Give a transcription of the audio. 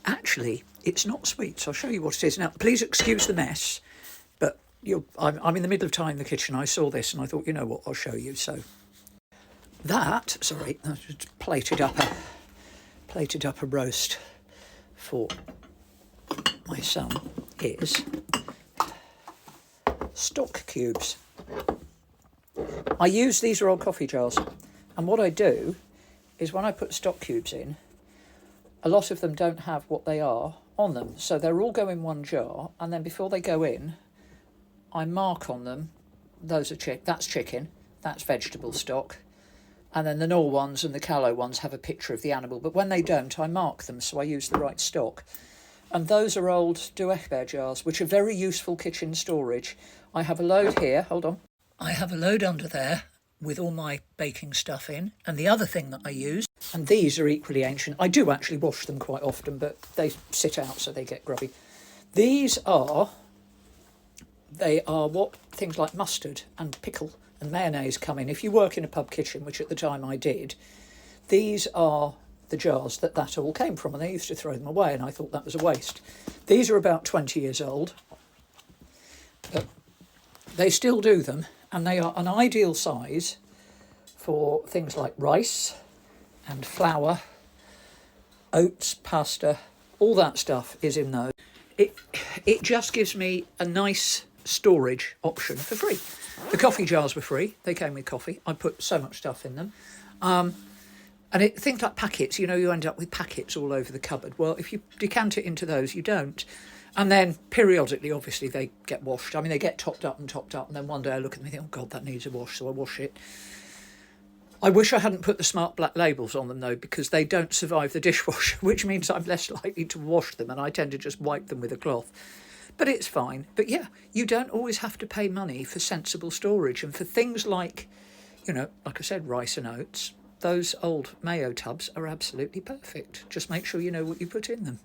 Actually, it's not sweet, so I'll show you what it is. Now, please excuse the mess, but I'm in the middle of tidying the kitchen. I saw this and I thought, you know what, I'll show you. So that, sorry, I just plated up a roast for my son is stock cubes. These are old coffee jars, and what I do is when I put stock cubes in, a lot of them don't have what they are on them, so they'll all go in one jar, and then before they go in, I mark on them, that's chicken, that's vegetable stock, and then the Knorr ones and the Callow ones have a picture of the animal, but when they don't, I mark them so I use the right stock. And those are old Duechberg jars, which are very useful kitchen storage. I have a load here, hold on. I have a load under there with all my baking stuff in. And the other thing that I use, and these are equally ancient. I do actually wash them quite often, but they sit out so they get grubby. They are what things like mustard and pickle and mayonnaise come in. If you work in a pub kitchen, which at the time I did, these are the jars that all came from, and they used to throw them away, and I thought that was a waste. These are about 20 years old, but they still do them, and they are an ideal size for things like rice and flour, oats, pasta, all that stuff is in those. It just gives me a nice storage option for free. The coffee jars were free. They came with coffee. I put so much stuff in them. And things like packets, you end up with packets all over the cupboard. Well, if you decant it into those, you don't. And then periodically, obviously, they get washed. I mean, they get topped up, and then one day I look at them and think, oh, God, that needs a wash, so I wash it. I wish I hadn't put the smart black labels on them, though, because they don't survive the dishwasher, which means I'm less likely to wash them, and I tend to just wipe them with a cloth. But it's fine. But yeah, you don't always have to pay money for sensible storage. And for things like, like I said, rice and oats, those old mayo tubs are absolutely perfect. Just make sure you know what you put in them.